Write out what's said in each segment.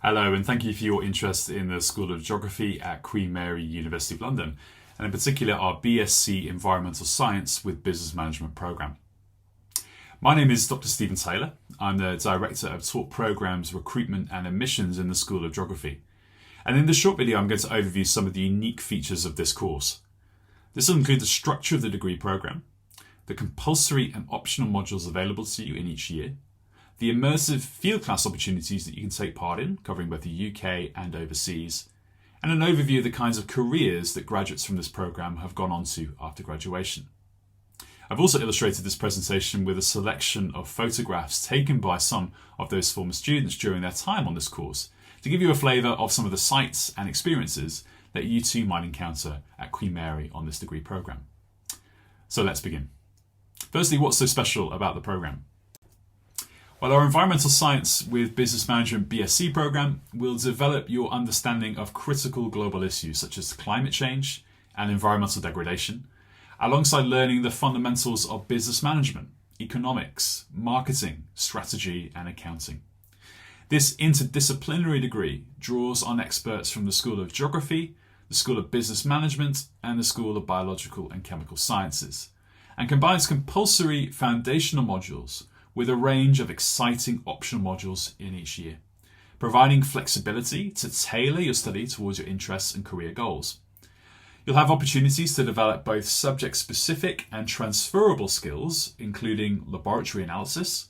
Hello, and thank you for your interest in the School of Geography at Queen Mary, University of London, and in particular our BSc Environmental Science with Business Management programme. My name is Dr. Stephen Taylor. I'm the Director of Taught Programmes, Recruitment and Admissions in the School of Geography. And in this short video, I'm going to overview some of the unique features of this course. This will include the structure of the degree programme, the compulsory and optional modules available to you in each year, the immersive field class opportunities that you can take part in, covering both the UK and overseas, and an overview of the kinds of careers that graduates from this programme have gone on to after graduation. I've also illustrated this presentation with a selection of photographs taken by some of those former students during their time on this course to give you a flavour of some of the sights and experiences that you too might encounter at Queen Mary on this degree programme. So let's begin. Firstly, what's so special about the programme? Well, our Environmental Science with Business Management BSc programme will develop your understanding of critical global issues such as climate change and environmental degradation, alongside learning the fundamentals of business management, economics, marketing, strategy and accounting. This interdisciplinary degree draws on experts from the School of Geography, the School of Business Management and the School of Biological and Chemical Sciences, and combines compulsory foundational modules with a range of exciting optional modules in each year, providing flexibility to tailor your study towards your interests and career goals. You'll have opportunities to develop both subject-specific and transferable skills, including laboratory analysis,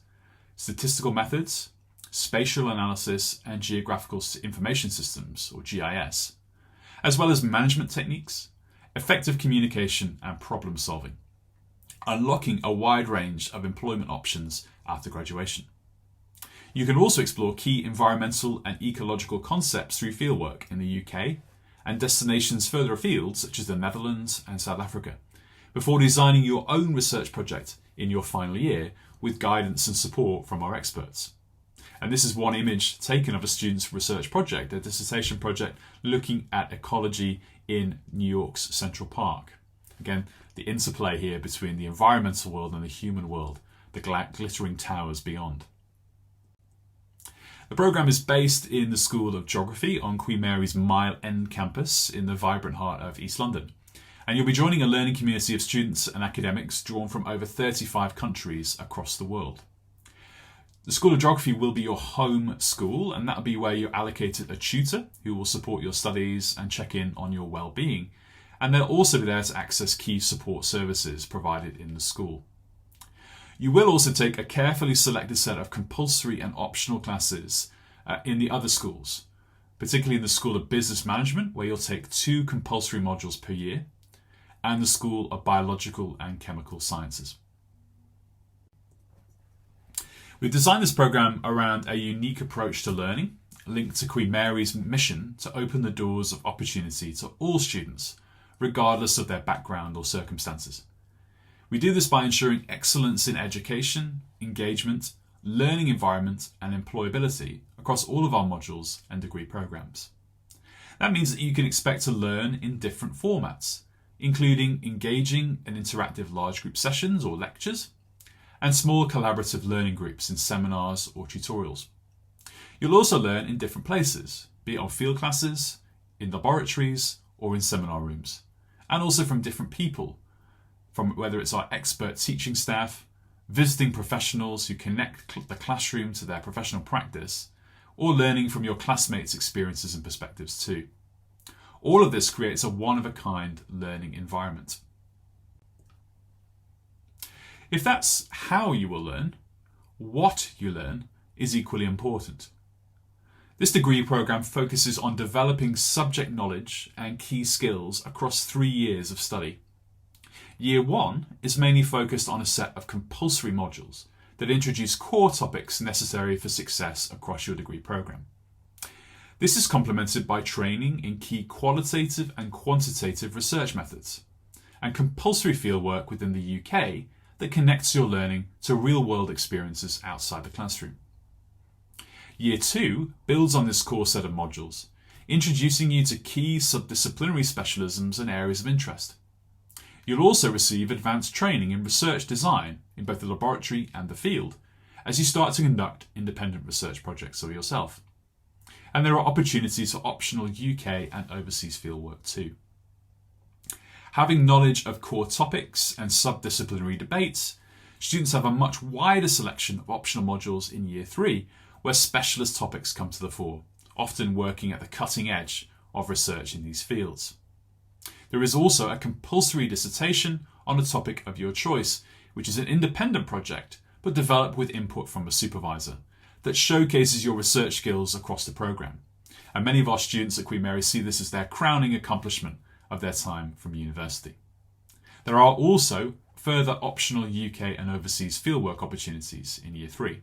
statistical methods, spatial analysis, and geographical information systems, or GIS, as well as management techniques, effective communication, and problem solving, unlocking a wide range of employment options after graduation. You can also explore key environmental and ecological concepts through fieldwork in the UK and destinations further afield such as the Netherlands and South Africa, before designing your own research project in your final year with guidance and support from our experts. And this is one image taken of a student's research project, a dissertation project looking at ecology in New York's Central Park. Again, the interplay here between the environmental world and the human world, the glittering towers beyond. The programme is based in the School of Geography on Queen Mary's Mile End campus in the vibrant heart of East London. And you'll be joining a learning community of students and academics drawn from over 35 countries across the world. The School of Geography will be your home school, and that'll be where you're allocated a tutor who will support your studies and check in on your well-being. And they'll also be there to access key support services provided in the school. You will also take a carefully selected set of compulsory and optional classes in the other schools, particularly in the School of Business Management, where you'll take 2 compulsory modules per year, and the School of Biological and Chemical Sciences. We've designed this programme around a unique approach to learning, linked to Queen Mary's mission to open the doors of opportunity to all students, regardless of their background or circumstances. We do this by ensuring excellence in education, engagement, learning environment and employability across all of our modules and degree programmes. That means that you can expect to learn in different formats, including engaging and interactive large group sessions or lectures, and small collaborative learning groups in seminars or tutorials. You'll also learn in different places, be it on field classes, in laboratories or in seminar rooms, and also from different people, from whether it's our expert teaching staff, visiting professionals who connect the classroom to their professional practice, or learning from your classmates' experiences and perspectives too. All of this creates a one-of-a-kind learning environment. If that's how you will learn, what you learn is equally important. This degree programme focuses on developing subject knowledge and key skills across 3 years of study. Year 1 is mainly focused on a set of compulsory modules that introduce core topics necessary for success across your degree programme. This is complemented by training in key qualitative and quantitative research methods, and compulsory fieldwork within the UK that connects your learning to real-world experiences outside the classroom. Year 2 builds on this core set of modules, introducing you to key subdisciplinary specialisms and areas of interest. You'll also receive advanced training in research design in both the laboratory and the field, as you start to conduct independent research projects for yourself. and there are opportunities for optional UK and overseas fieldwork too. Having knowledge of core topics and subdisciplinary debates, students have a much wider selection of optional modules in Year 3 where specialist topics come to the fore, often working at the cutting edge of research in these fields. There is also a compulsory dissertation on a topic of your choice, which is an independent project but developed with input from a supervisor that showcases your research skills across the programme. And many of our students at Queen Mary see this as their crowning accomplishment of their time from university. There are also further optional UK and overseas fieldwork opportunities in Year 3.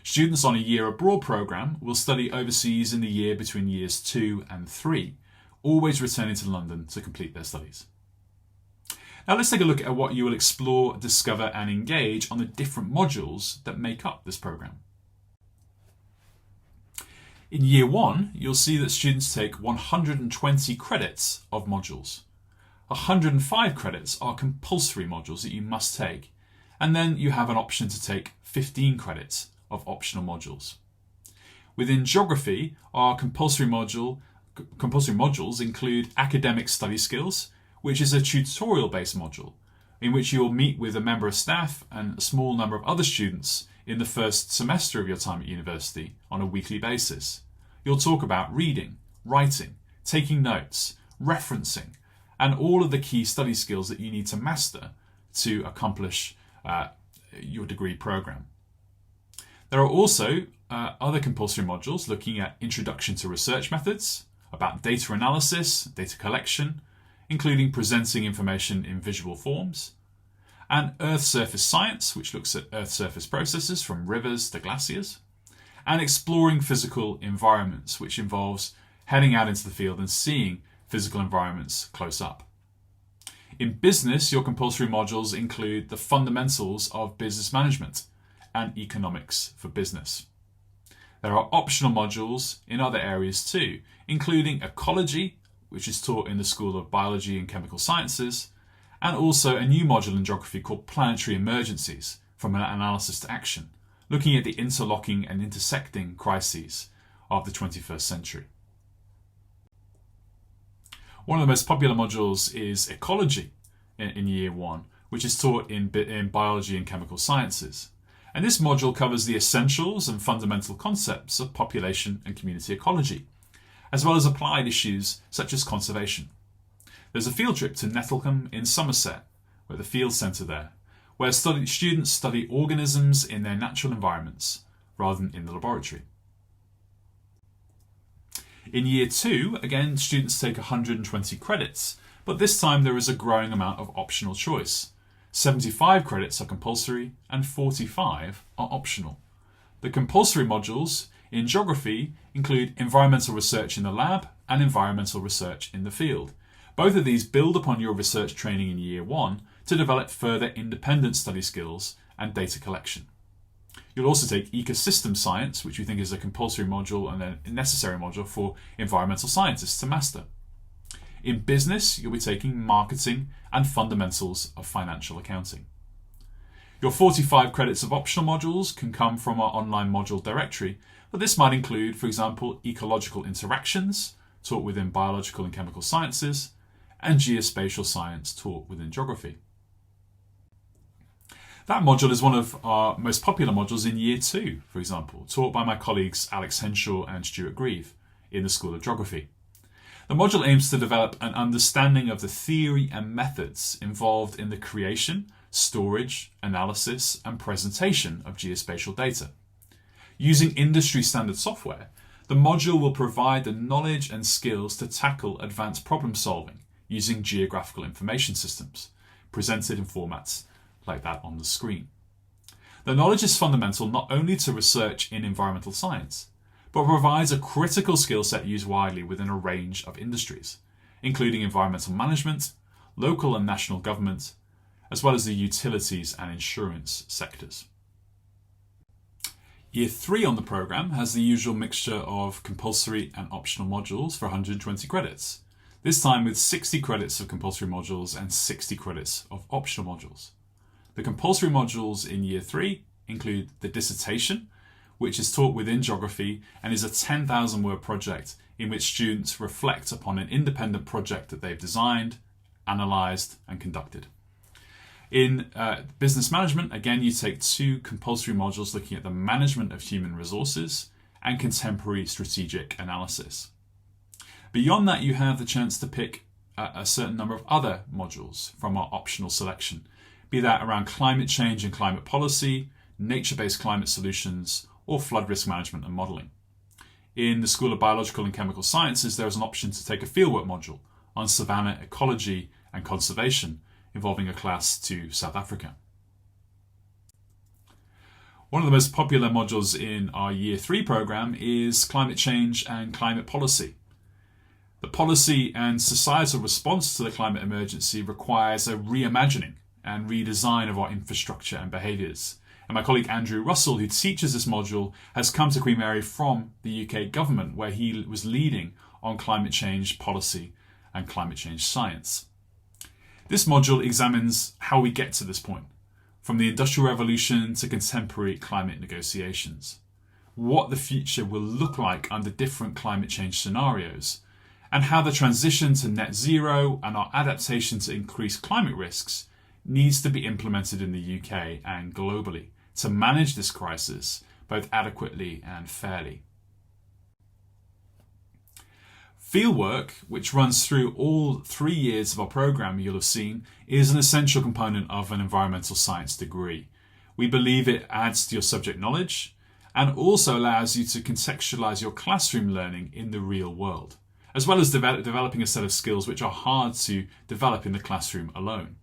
Students on a year abroad programme will study overseas in the year between Years 2 and 3, always returning to London to complete their studies. Now let's take a look at what you will explore, discover and engage on the different modules that make up this programme. In Year 1, you'll see that students take 120 credits of modules. 105 credits are compulsory modules that you must take, and then you have an option to take 15 credits of optional modules. Within geography, our compulsory modules include academic study skills, which is a tutorial-based module in which you will meet with a member of staff and a small number of other students in the first semester of your time at university on a weekly basis. You'll talk about reading, writing, taking notes, referencing, and all of the key study skills that you need to master to accomplish your degree programme. There are also other compulsory modules looking at introduction to research methods, about data analysis, data collection, including presenting information in visual forms, and Earth surface science, which looks at Earth surface processes from rivers to glaciers, and exploring physical environments, which involves heading out into the field and seeing physical environments close up. In business, your compulsory modules include the fundamentals of business management and economics for business. There are optional modules in other areas too, including ecology, which is taught in the School of Biology and Chemical Sciences, and also a new module in geography called Planetary Emergencies, from analysis to action, looking at the interlocking and intersecting crises of the 21st century. One of the most popular modules is ecology in Year 1, which is taught in Biology and Chemical Sciences. And this module covers the essentials and fundamental concepts of population and community ecology, as well as applied issues such as conservation. There's a field trip to Nettlecombe in Somerset, where the field centre there, where students study organisms in their natural environments rather than in the laboratory. In Year 2, again, students take 120 credits, but this time there is a growing amount of optional choice. 75 credits are compulsory and 45 are optional. The compulsory modules in geography include environmental research in the lab and environmental research in the field. Both of these build upon your research training in Year 1 to develop further independent study skills and data collection. You'll also take ecosystem science, which we think is a compulsory module and a necessary module for environmental scientists to master. In business, you'll be taking marketing and fundamentals of financial accounting. Your 45 credits of optional modules can come from our online module directory, but this might include, for example, ecological interactions, taught within biological and chemical sciences, and geospatial science taught within geography. That module is one of our most popular modules in Year 2, for example, taught by my colleagues Alex Henshaw and Stuart Grieve in the School of Geography. The module aims to develop an understanding of the theory and methods involved in the creation, storage, analysis, and presentation of geospatial data. Using industry standard software, the module will provide the knowledge and skills to tackle advanced problem solving using geographical information systems, presented in formats like that on the screen. The knowledge is fundamental not only to research in environmental science, but provides a critical skill set used widely within a range of industries, including environmental management, local and national government, as well as the utilities and insurance sectors. Year 3 on the programme has the usual mixture of compulsory and optional modules for 120 credits, this time with 60 credits of compulsory modules and 60 credits of optional modules. The compulsory modules in Year 3 include the dissertation, which is taught within geography and is a 10,000 word project in which students reflect upon an independent project that they've designed, analysed and conducted. In business management, again, you take 2 compulsory modules looking at the management of human resources and contemporary strategic analysis. Beyond that, you have the chance to pick a certain number of other modules from our optional selection, be that around climate change and climate policy, nature-based climate solutions, or flood risk management and modelling. In the School of Biological and Chemical Sciences, there is an option to take a fieldwork module on savanna ecology and conservation, involving a class to South Africa. One of the most popular modules in our Year 3 programme is climate change and climate policy. The policy and societal response to the climate emergency requires a reimagining and redesign of our infrastructure and behaviours. And my colleague Andrew Russell, who teaches this module, has come to Queen Mary from the UK government, where he was leading on climate change policy and climate change science. This module examines how we get to this point, from the Industrial Revolution to contemporary climate negotiations, what the future will look like under different climate change scenarios, and how the transition to net zero and our adaptation to increased climate risks needs to be implemented in the UK and globally to manage this crisis both adequately and fairly. Fieldwork, which runs through all 3 years of our programme you'll have seen, is an essential component of an environmental science degree. We believe it adds to your subject knowledge and also allows you to contextualise your classroom learning in the real world, as well as developing a set of skills which are hard to develop in the classroom alone.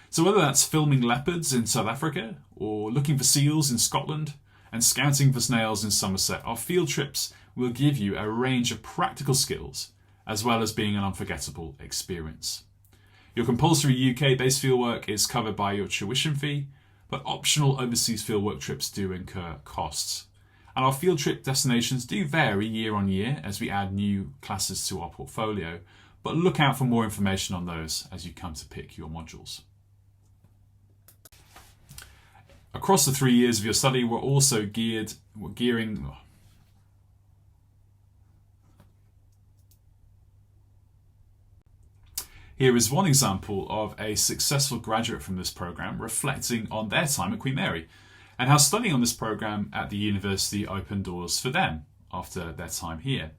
So whether that's filming leopards in South Africa or looking for seals in Scotland and scouting for snails in Somerset, our field trips will give you a range of practical skills as well as being an unforgettable experience. Your compulsory UK-based fieldwork is covered by your tuition fee, but optional overseas fieldwork trips do incur costs. And our field trip destinations do vary year on year as we add new classes to our portfolio, but look out for more information on those as you come to pick your modules. Across the 3 years of your study, we're also gearing. Here is one example of a successful graduate from this programme reflecting on their time at Queen Mary and how studying on this programme at the university opened doors for them after their time here.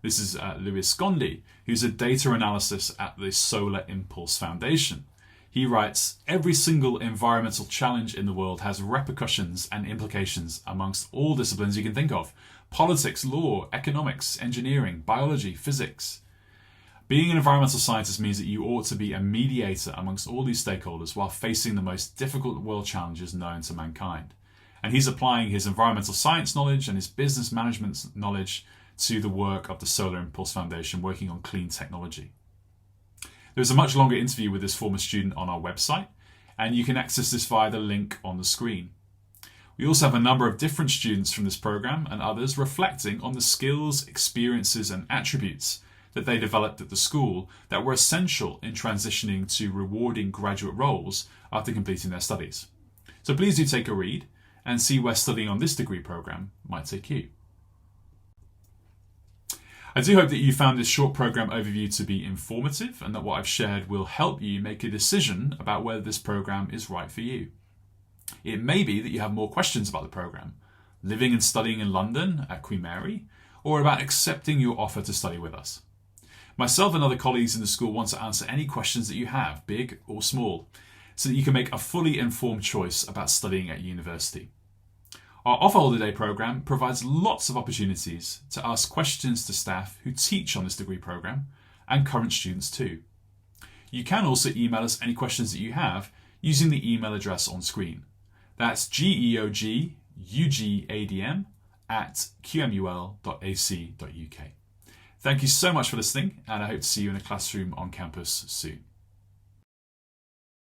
This is Lewis Gondi, who's a data analyst at the Solar Impulse Foundation. He writes, "Every single environmental challenge in the world has repercussions and implications amongst all disciplines you can think of: politics, law, economics, engineering, biology, physics. Being an environmental scientist means that you ought to be a mediator amongst all these stakeholders while facing the most difficult world challenges known to mankind." And he's applying his environmental science knowledge and his business management knowledge to the work of the Solar Impulse Foundation, working on clean technology. There's a much longer interview with this former student on our website, and you can access this via the link on the screen. We also have a number of different students from this programme and others reflecting on the skills, experiences and attributes that they developed at the school that were essential in transitioning to rewarding graduate roles after completing their studies. So please do take a read and see where studying on this degree programme might take you. I do hope that you found this short programme overview to be informative and that what I've shared will help you make a decision about whether this programme is right for you. It may be that you have more questions about the programme, living and studying in London at Queen Mary, or about accepting your offer to study with us. Myself and other colleagues in the school want to answer any questions that you have, big or small, so that you can make a fully informed choice about studying at university. Our Offer Holiday programme provides lots of opportunities to ask questions to staff who teach on this degree programme and current students too. You can also email us any questions that you have using the email address on screen. That's geogugadm@qmul.ac.uk. Thank you so much for listening, and I hope to see you in a classroom on campus soon.